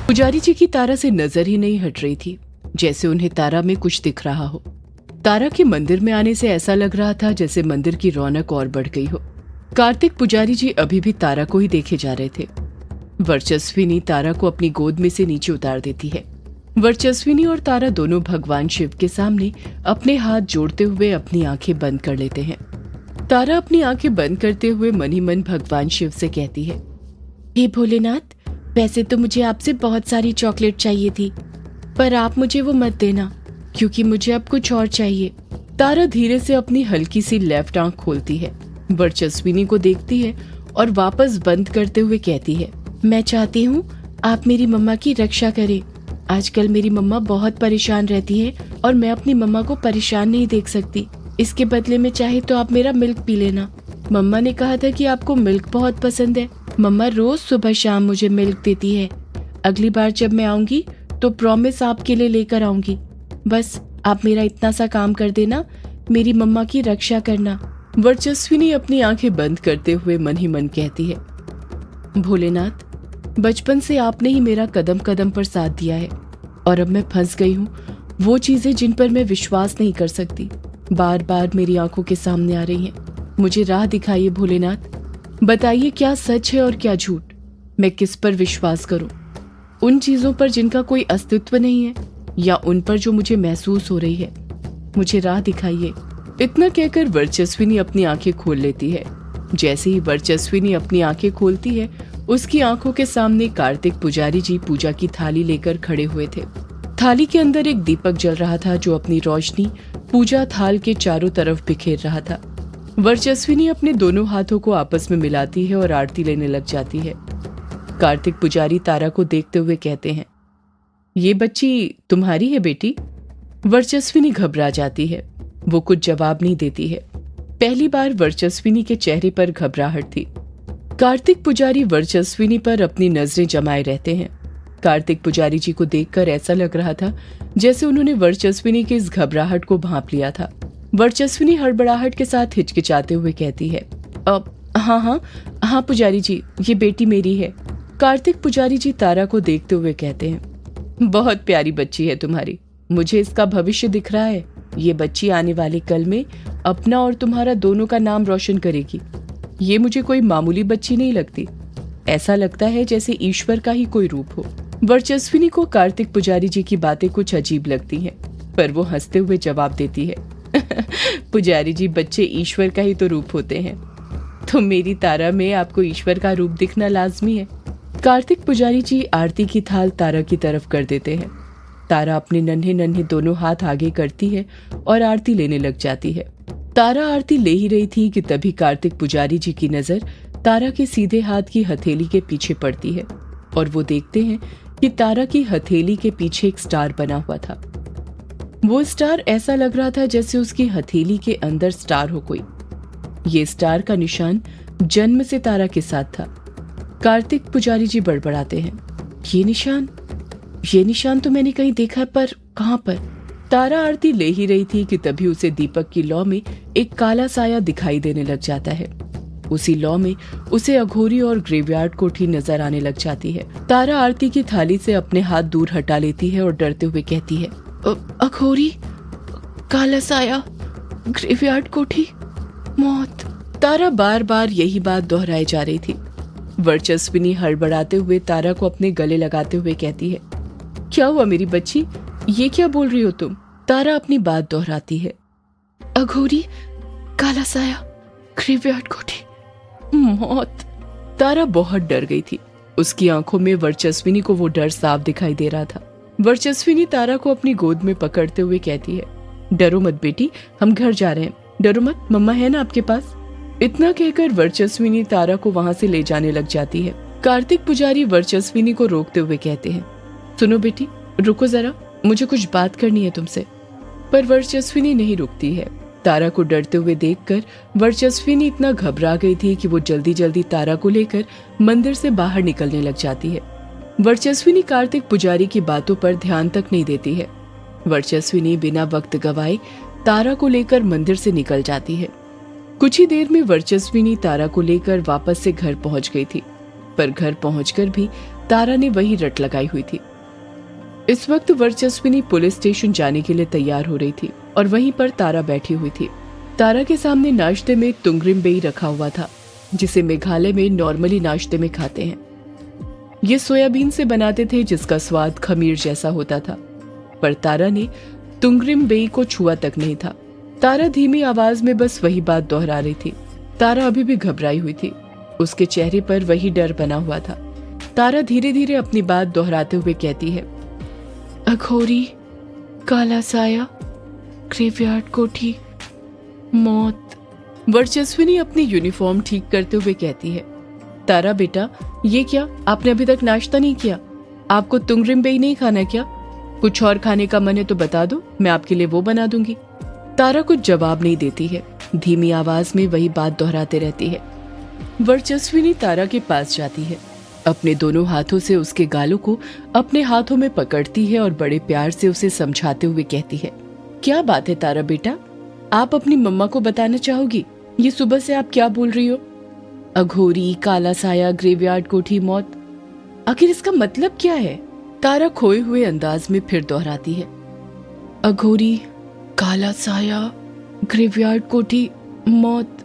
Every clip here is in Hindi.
पुजारी जी की तारा से नजर ही नहीं हट रही थी, जैसे उन्हें तारा में कुछ दिख रहा हो। तारा के मंदिर में आने से ऐसा लग रहा था जैसे मंदिर की रौनक और बढ़ गई हो। कार्तिक पुजारी जी अभी भी तारा को ही देखे जा रहे थे। वर्चस्विनी तारा को अपनी गोद में से नीचे उतार देती है। वर्चस्विनी और तारा दोनों भगवान शिव के सामने अपने हाथ जोड़ते हुए अपनी आंखें बंद कर लेते हैं। तारा अपनी आंखें बंद करते हुए मन ही मन भगवान शिव से कहती है, हे भोलेनाथ, वैसे तो मुझे आपसे बहुत सारी चॉकलेट चाहिए थी, पर आप मुझे वो मत देना क्योंकि मुझे अब कुछ और चाहिए। तारा धीरे से अपनी हल्की सी लेफ्ट आंख खोलती है, वर्चस्विनी को देखती है और वापस बंद करते हुए कहती है, मैं चाहती हूँ आप मेरी मम्मा की रक्षा करें। आजकल मेरी मम्मा बहुत परेशान रहती है और मैं अपनी मम्मा को परेशान नहीं देख सकती। इसके बदले में चाहे तो आप मेरा मिल्क पी लेना। मम्मा ने कहा था कि आपको मिल्क बहुत पसंद है। मम्मा रोज सुबह शाम मुझे मिल्क देती है। अगली बार जब मैं आऊंगी तो प्रॉमिस आपके लिए लेकर आऊंगी। बस आप मेरा इतना सा काम कर देना, मेरी मम्मा की रक्षा करना। वर्चस्विनी अपनी आंखें बंद करते हुए मन ही मन कहती है, भोलेनाथ, बचपन से आपने ही मेरा कदम कदम पर साथ दिया है और अब मैं फंस गई हूँ। वो चीजें जिन पर मैं विश्वास नहीं कर सकती बार बार मेरी आंखों के सामने आ रही हैं। मुझे राह दिखाइए भोलेनाथ। बताइए क्या सच है और क्या झूठ। मैं किस पर विश्वास करूं? उन चीजों पर जिनका कोई अस्तित्व नहीं है या उन पर जो मुझे महसूस हो रही है? मुझे राह दिखाइए। इतना कहकर वर्चस्विनी अपनी आंखें खोल लेती है। जैसे ही वर्चस्विनी अपनी आंखें खोलती है, उसकी आंखों के सामने कार्तिक पुजारी जी पूजा की थाली लेकर खड़े हुए थे। थाली के अंदर एक दीपक जल रहा था जो अपनी रोशनी पूजा थाल के चारों तरफ बिखेर रहा था। वर्चस्विनी अपने दोनों हाथों को आपस में मिलाती है और आरती लेने लग जाती है। कार्तिक पुजारी तारा को देखते हुए कहते हैं, ये बच्ची तुम्हारी है बेटी? वर्चस्विनी घबरा जाती है। वो कुछ जवाब नहीं देती है। पहली बार वर्चस्विनी के चेहरे पर घबराहट थी। कार्तिक पुजारी वर्चस्विनी पर अपनी नजरें जमाए रहते हैं। कार्तिक पुजारी जी को देखकर ऐसा लग रहा था जैसे उन्होंने वर्चस्विनी की इस घबराहट को भांप लिया था। वर्चस्विनी हड़बड़ाहट के साथ हिचकिचाते हुए कहती है, हाँ पुजारी जी, ये बेटी मेरी है। कार्तिक पुजारी जी तारा को देखते हुए कहते हैं, बहुत प्यारी बच्ची है तुम्हारी। मुझे इसका भविष्य दिख रहा है। ये बच्ची आने वाले कल में अपना और तुम्हारा दोनों का नाम रोशन करेगी। ये मुझे कोई मामूली बच्ची नहीं लगती। ऐसा लगता है जैसे ईश्वर का ही कोई रूप हो। वर्चस्विनी को कार्तिक पुजारी जी की बातें कुछ अजीब लगती हैं, पर वो हंसते हुए जवाब देती है, पुजारी जी, बच्चे ईश्वर का ही तो रूप होते हैं। तो मेरी तारा में आपको ईश्वर का रूप दिखना लाजमी है। कार्तिक पुजारी जी आरती की थाल तारा की तरफ कर देते हैं। तारा अपने नन्हे नन्हे दोनों हाथ आगे करती है और आरती लेने लग जाती है। तारा आरती ले ही रही थी कि तभी कार्तिक पुजारी जी की नजर तारा के सीधे हाथ की हथेली के पीछे पड़ती है और वो देखते हैं कि तारा की हथेली के पीछे एक स्टार बना हुआ था। वो स्टार ऐसा लग रहा था जैसे उसकी हथेली के अंदर स्टार हो कोई। ये स्टार का निशान जन्म से तारा के साथ था। कार्तिक पुजारी जी बड़बड़ाते हैं, ये निशान तो मैंने कहीं देखा है, पर कहां पर? तारा आरती ले ही रही थी कि तभी उसे दीपक की लौ में एक काला साया दिखाई देने लग जाता है। उसी लौ में उसे अघोरी और ग्रेवयार्ड कोठी नजर आने लग जाती है। तारा आरती की थाली से अपने हाथ दूर हटा लेती है और डरते हुए कहती है, अघोरी, काला साया, ग्रेवयार्ड कोठी, मौत। तारा बार बार यही बात दोहराई जा रही थी। वर्चस्विनी हड़बड़ाते हुए तारा को अपने गले लगाते हुए कहती है, क्या हुआ मेरी बच्ची? ये क्या बोल रही हो तुम? तारा अपनी बात दोहराती है, अघोरी, काला साया, ग्रेवयार्ड कोठी, मौत। तारा बहुत डर गई थी। उसकी आंखों में वर्चस्विनी को वो डर साफ दिखाई दे रहा था। वर्चस्विनी तारा को अपनी गोद में पकड़ते हुए कहती है, डरो मत बेटी, हम घर जा रहे हैं। डरो मत, मम्मा है ना आपके पास। इतना कहकर वर्चस्विनी तारा को वहां से ले जाने लग जाती है। कार्तिक पुजारी वर्चस्विनी को रोकते हुए कहते हैं, सुनो बेटी, रुको जरा, मुझे कुछ बात करनी है तुमसे। पर वर्चस्विनी नहीं रुकती है। तारा को डरते हुए देखकर वर्चस्विनी इतना घबरा गई थी कि वो जल्दी जल्दी तारा को लेकर मंदिर से बाहर निकलने लग जाती है। वर्चस्विनी कार्तिक पुजारी की बातों पर ध्यान तक नहीं देती है। वर्चस्विनी बिना वक्त गवाए तारा को लेकर मंदिर से निकल जाती है। कुछ ही देर में वर्चस्विनी तारा को लेकर वापस से घर पहुंच गई थी। पर घर पहुंचकर भी तारा ने वही रट लगाई हुई थी। इस वक्त वर्चस्विनी पुलिस स्टेशन जाने के लिए तैयार हो रही थी और वहीं पर तारा बैठी हुई थी। तारा के सामने नाश्ते में तुंगरिम बेई रखा हुआ था, जिसे मेघालय में नॉर्मली नाश्ते में खाते हैं। ये सोयाबीन से बनाते थे, जिसका स्वाद खमीर जैसा होता था, पर तारा ने तुंगरिम बेई को छुआ तक नहीं था। तारा धीमी आवाज में बस वही बात दोहरा रही थी। तारा अभी भी घबराई हुई थी, उसके चेहरे पर वही डर बना हुआ था। तारा धीरे धीरे अपनी बात दोहराते हुए कहती है, अघोरी, काला साया, ग्रेवयार्ड कोठी, मौत। वर्चस्विनी अपनी यूनिफॉर्म ठीक करते हुए कहती है, तारा बेटा, ये क्या, आपने अभी तक नाश्ता नहीं किया? आपको तुंगरिम बेई नहीं खाना क्या? कुछ और खाने का मन है तो बता दो, मैं आपके लिए वो बना दूंगी। तारा कुछ जवाब नहीं देती है, धीमी आवाज में वही बात दोहराते रहती है। वर्चस्विनी तारा के पास जाती है, अपने दोनों हाथों से उसके गालों को अपने हाथों में पकड़ती है और बड़े प्यार से उसे समझाते हुए कहती है, क्या बात है तारा बेटा, आप अपनी मम्मा को बताना चाहोगी? ये सुबह से आप क्या बोल रही हो? अघोरी, काला साया, ग्रेवयार्ड कोठी, मौत, आखिर इसका मतलब क्या है? तारा खोए हुए अंदाज में फिर दोहराती है, अघोरी, काला साया, ग्रेवयार्ड कोठी, मौत।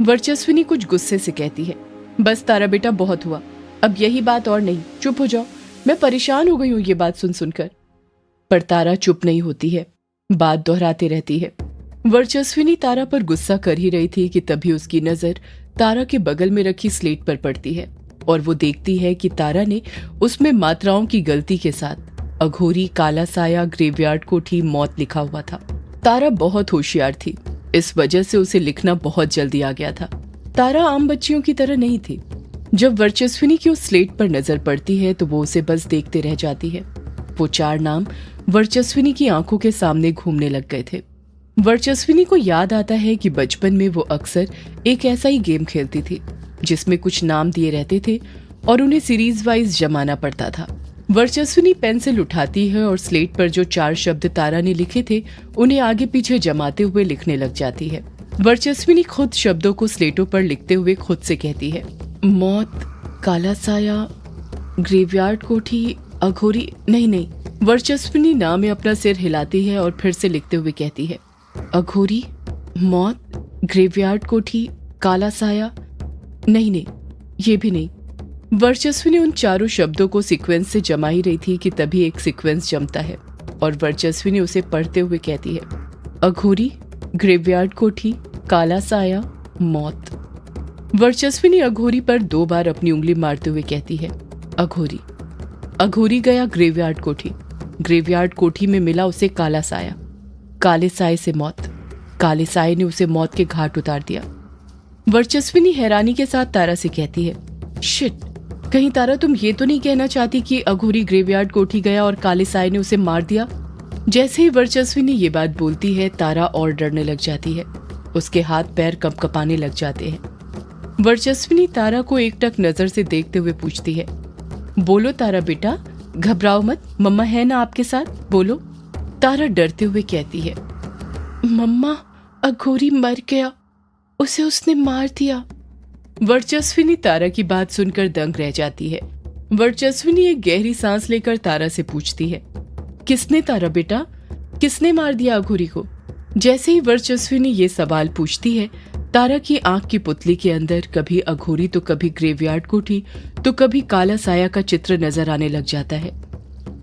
वर्चस्विनी कुछ गुस्से से कहती है, बस तारा बेटा, बहुत हुआ, अब यही बात और नहीं, चुप हो जाओ, मैं परेशान हो गई हूं ये बात सुन सुनकर। पर तारा चुप नहीं होती है, बात दोहराती रहती है। वर्चस्विनी तारा पर गुस्सा कर ही रही थी कि तभी उसकी नजर तारा के बगल में रखी स्लेट पर पड़ती है और वो देखती है कि तारा ने उसमें मात्राओं की गलती के साथ अघोरी, काला साया, ग्रेवयार्ड कोठी, मौत लिखा हुआ था। तारा बहुत होशियार थी, इस वजह से उसे लिखना बहुत जल्दी आ गया था। तारा आम बच्चियों की तरह नहीं थी। जब वर्चस्विनी की उस स्लेट पर नजर पड़ती है तो वो उसे बस देखते रह जाती है। वो 4 नाम वर्चस्विनी की आंखों के सामने घूमने लग गए थे। वर्चस्विनी को याद आता है कि बचपन में वो अक्सर एक ऐसा ही गेम खेलती थी जिसमें कुछ नाम दिए रहते थे और उन्हें सीरीज वाइज जमाना पड़ता था। वर्चस्विनी पेंसिल उठाती है और स्लेट पर जो 4 शब्द तारा ने लिखे थे उन्हें आगे पीछे जमाते हुए लिखने लग जाती है। वर्चस्विनी खुद शब्दों को स्लेटों पर लिखते हुए खुद से कहती है, मौत, काला साया, ग्रेवयार्ड कोठी, अघोरी, नहीं। वर्चस्विनी ना में अपना सिर हिलाती है और फिर से लिखते हुए कहती है, अघोरी, मौत, ग्रेवयार्ड कोठी, काला साया, नहीं, ये भी नहीं। वर्चस्विनी उन 4 शब्दों को सीक्वेंस से जमा ही रही थी कि तभी एक सीक्वेंस जमता है और वर्चस्विनी उसे पढ़ते हुए कहती है, अघोरी, ग्रेवयार्ड कोठी, काला साया, मौत। वर्चस्विनी अघोरी पर 2 बार अपनी उंगली मारते हुए कहती है, अघोरी। अघोरी गया ग्रेवयार्ड कोठी, ग्रेवयार्ड कोठी में मिला उसे काला साया, काले साए से मौत, काले साए ने उसे मौत के घाट उतार दिया। वर्चस्विनी हैरानी के साथ तारा से कहती है, शिट, कहीं तारा तुम ये तो नहीं कहना चाहती कि अघोरी ग्रेवयार्ड कोठी गया और काले साए ने उसे मार दिया? जैसे ही वर्चस्विनी ये बात बोलती है तारा और डरने लग जाती है, उसके हाथ पैर कंपकपाने लग जाते हैं। वर्चस्विनी तारा को एकटक नजर से देखते हुए पूछती है, बोलो तारा बेटा, घबराओ मत, मम्मा है ना आपके साथ, बोलो। तारा डरते हुए कहती है, मम्मा, अघोरी मर गया, उसे उसने मार दिया। वर्चस्विनी तारा की बात सुनकर दंग रह जाती है। वर्चस्विनी एक गहरी सांस लेकर तारा से पूछती है, किसने तारा बेटा, किसने मार दिया अघोरी को? जैसे ही वर्चस्विनी ये सवाल पूछती है, तारा की आंख की पुतली के अंदर कभी अघोरी तो कभी ग्रेवयार्ड कोठी तो कभी काला साया का चित्र नजर आने लग जाता है।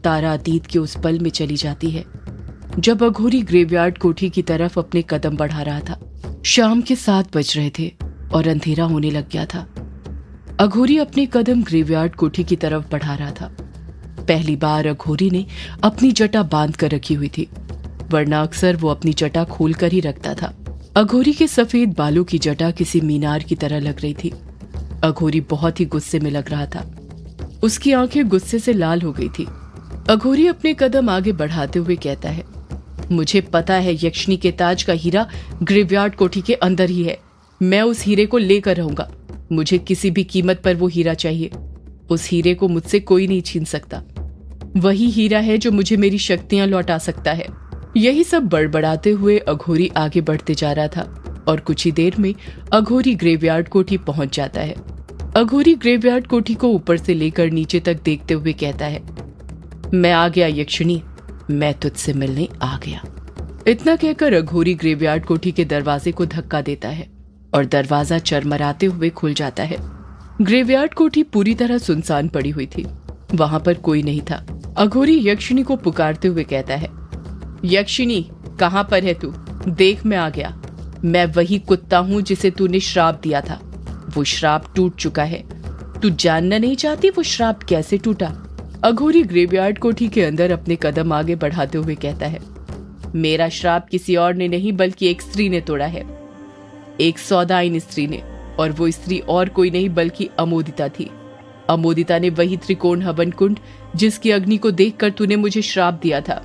तारा अतीत के उस पल में चली जाती है जब अघोरी ग्रेवयार्ड कोठी की तरफ अपने कदम बढ़ा रहा था। शाम के 7 बज रहे थे और अंधेरा होने लग गया था। अघोरी अपने कदम ग्रेवयार्ड कोठी की तरफ बढ़ा रहा था। पहली बार अघोरी ने अपनी जटा बांध कर रखी हुई थी, वरना अक्सर वो अपनी जटा खोल कर ही रखता था। अघोरी के सफेद बालों की जटा किसी मीनार की तरह लग रही थी। अघोरी बहुत ही गुस्से में लग रहा था, उसकी आंखें गुस्से से लाल हो गई थी। अघोरी अपने कदम आगे बढ़ाते हुए कहता है, मुझे पता है यक्षिणी के ताज का हीरा ग्रेवयार्ड कोठी के अंदर ही है, मैं उस हीरे को लेकर रहूंगा, मुझे किसी भी कीमत पर वो हीरा चाहिए। उस हीरे को मुझसे कोई नहीं छीन सकता, वही हीरा है जो मुझे मेरी शक्तियां लौटा सकता है। यही सब बड़बड़ाते हुए अघोरी आगे बढ़ते जा रहा था और कुछ ही देर में अघोरी ग्रेवयार्ड कोठी पहुंच जाता है। अघोरी ग्रेवयार्ड कोठी को ऊपर से लेकर नीचे तक देखते हुए कहता है, मैं आ गया यक्षिणी, मैं तुझसे मिलने आ गया। इतना कहकर अघोरी ग्रेवयार्ड कोठी के दरवाजे को धक्का देता है और दरवाजा चरमराते हुए खुल जाता है। ग्रेवयार्ड कोठी पूरी तरह सुनसान पड़ी हुई थी, वहां पर कोई नहीं था। अघोरी यक्षिणी को पुकारते हुए कहता है, यक्षिणी कहां पर है तू? देख मैं आ गया। मैं वही कुत्ता हूं जिसे तूने श्राप दिया था। वो श्राप टूट चुका है। तू जानना नहीं चाहती वो श्राप कैसे टूटा? अघोरी ग्रेवयार्ड कोठी के अंदर अपने कदम आगे बढ़ाते हुए कहता है, मेरा श्राप किसी और ने नहीं बल्कि एक स्त्री ने तोड़ा है, एक सौदाइन स्त्री ने। और वो स्त्री और कोई नहीं बल्कि अमोदिता थी। अमोदिता ने वही त्रिकोण हवन कुंड जिसकी अग्नि को देखकर तूने मुझे श्राप दिया था,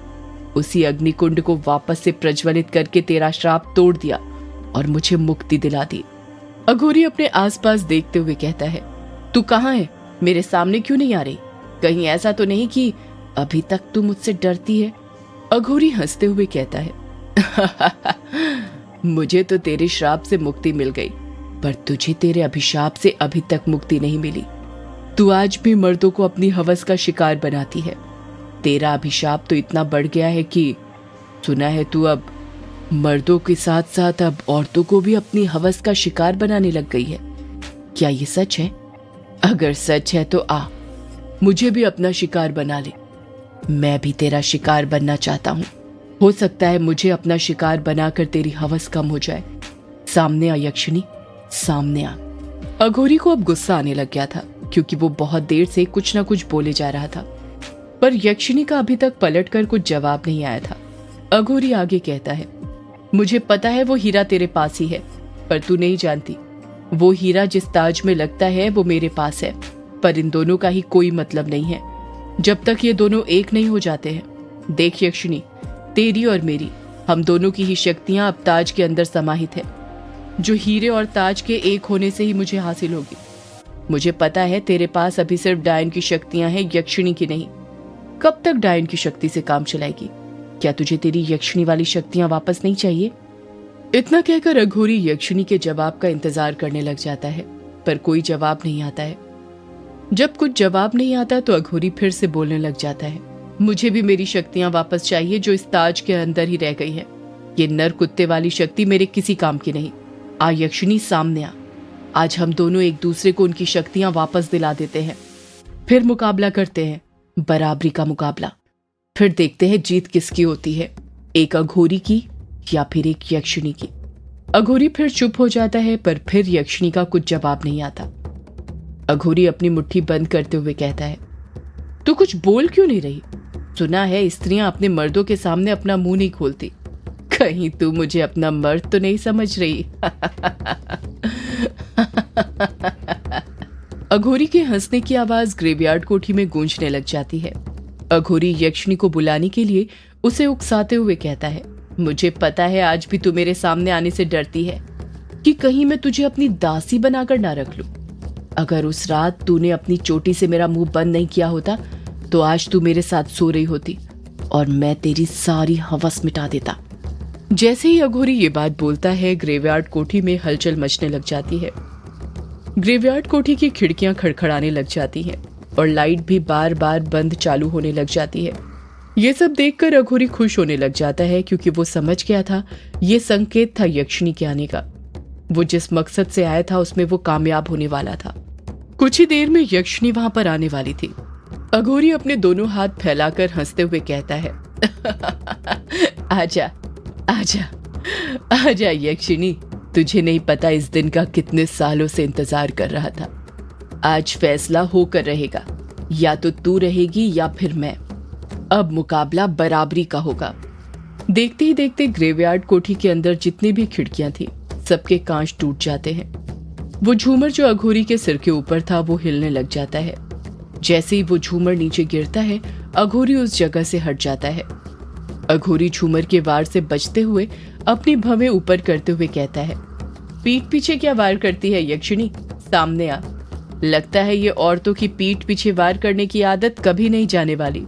उसी अग्निकुंड को वापस से प्रज्वलित करके तेरा श्राप तोड़ दिया और मुझे मुक्ति दिला दी। अघोरी अपने आसपास देखते हुए कहता है, तू कहाँ है? मेरे सामने क्यों नहीं आ रही? कहीं ऐसा तो नहीं कि अभी तक तू मुझसे डरती है? अघोरी हंसते हुए कहता है, मुझे तो तेरे श्राप से मुक्ति मिल गई, पर तुझे तेरे अभिशाप से अभी तक मुक्ति नहीं मिली। तू आज भी मर्दों को अपनी हवस का शिकार बनाती है। तेरा अभिशाप तो इतना बढ़ गया है कि सुना है तू अब मर्दों के साथ साथ अब औरतों को भी अपनी हवस का शिकार बनाने लग गई है। क्या ये सच है? अगर सच है तो आ, मुझे भी अपना शिकार बना ले। मैं भी तेरा शिकार बनना चाहता हूँ। हो सकता है मुझे अपना शिकार बनाकर तेरी हवस कम हो जाए। सामने आ यक्षिणी, सामने आ। अघोरी को अब गुस्सा आने लग गया था क्योंकि वो बहुत देर से कुछ न कुछ बोले जा रहा था, पर यक्षिणी का अभी तक पलटकर कुछ जवाब नहीं आया था। अघोरी आगे कहता है, मुझे पता है वो हीरा तेरे पास ही है, पर तू नहीं जानती। वो हीरा जिस ताज में लगता है वो मेरे पास है, पर इन दोनों का ही कोई मतलब नहीं है जब तक ये दोनों एक नहीं हो जाते हैं। देख यक्षिणी, तेरी और मेरी, हम दोनों की ही शक्तियां अब ताज के अंदर समाहित है, जो हीरे और ताज के एक होने से ही मुझे हासिल होगी। मुझे पता है तेरे पास अभी सिर्फ डायन की शक्तियां हैं, यक्षिणी की नहीं। कब तक डायन की शक्ति से काम चलाएगी? क्या तुझे तेरी यक्षिणी वाली शक्तियां वापस नहीं चाहिए? इतना कहकर अघोरी यक्षिणी के जवाब का इंतजार करने लग जाता है, पर कोई जवाब नहीं आता है। जब कुछ जवाब नहीं आता तो अघोरी फिर से बोलने लग जाता है, मुझे भी मेरी शक्तियां वापस चाहिए जो इस ताज के अंदर ही रह गई है। ये नर कुत्ते वाली शक्ति मेरे किसी काम की नहीं। आ यक्षिणी, सामने आ। आज हम दोनों एक दूसरे को उनकी शक्तियां वापस दिला देते हैं, फिर मुकाबला करते हैं, बराबरी का मुकाबला। फिर देखते हैं जीत किसकी होती है, एक अघोरी की या फिर एक यक्षिणी की। अघोरी फिर चुप हो जाता है, पर फिर यक्षिणी का कुछ जवाब नहीं आता। अघोरी अपनी मुट्ठी बंद करते हुए कहता है, तू कुछ बोल क्यों नहीं रही? सुना है स्त्रियां अपने मर्दों के सामने अपना मुंह नहीं खोलती। कहीं तू मुझे अपना मर्द तो नहीं समझ रही? अघोरी के हंसने की आवाज ग्रेवयार्ड कोठी में गूंजने लग जाती है। अघोरी यक्षिणी को बुलाने के लिए उसे उकसाते हुए कहता है, मुझे पता है आज भी तू मेरे सामने आने से डरती है कि कहीं मैं तुझे अपनी दासी बनाकर ना रख लूं। अगर उस रात तूने अपनी चोटी से मेरा मुंह बंद नहीं किया होता तो आज तू मेरे साथ सो रही होती और मैं तेरी सारी हवस मिटा देता। जैसे ही अघोरी ये बात बोलता है, ग्रेवयार्ड कोठी में हलचल मचने लग जाती है। ग्रेवयार्ड कोठी की खिड़कियां खड़खड़ाने लग जाती हैं और लाइट भी बार बार बंद चालू होने लग जाती है। ये सब देखकर अघोरी खुश होने लग जाता है क्योंकि वो समझ गया था ये संकेत था यक्षिणी के आने का। वो जिस मकसद से आया था उसमें वो कामयाब होने वाला था। कुछ ही देर में यक्षिणी वहां पर आने वाली थी। अघोरी अपने दोनों हाथ फैलाकर हंसते हुए कहता है, आजा आजा आजा यक्षिणी, तुझे नहीं पता इस दिन का कितने सालों से इंतजार कर रहा था। आज फैसला होकर रहेगा, या तो तू रहेगी या फिर मैं। अब मुकाबला बराबरी का होगा। देखते ही देखते ग्रेवयार्ड कोठी के अंदर जितनी भी खिड़कियां थी सबके कांच टूट जाते हैं। वो झूमर जो अघोरी के सिर के ऊपर था वो हिलने लग जाता है। जैसे ही वो झूमर नीचे गिरता है, अघोरी उस जगह से हट जाता है। अघोरी झूमर के वार से बचते हुए अपनी भवें ऊपर करते हुए कहता है, पीठ पीछे क्या वार करती है यक्षिणी, सामने आ। लगता है ये औरतों की पीठ पीछे वार करने की आदत कभी नहीं जाने वाली।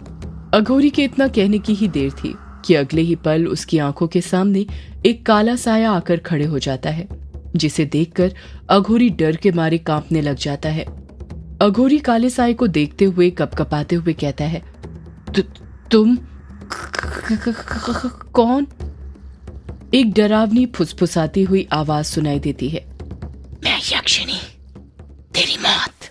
अघोरी के इतना कहने की ही देर थी कि अगले ही पल उसकी आंखों के सामने एक काला साया आकर खड़े हो जाता है, जिसे देखकर अघोरी डर के मारे कांपने लग जाता है। अघोरी काले साए को देखते हुए कपकपाते हुए कहता है, तुम कौन? एक डरावनी फुसफुसाती हुई आवाज सुनाई देती है, मैं यक्षिणी, तेरी मौत।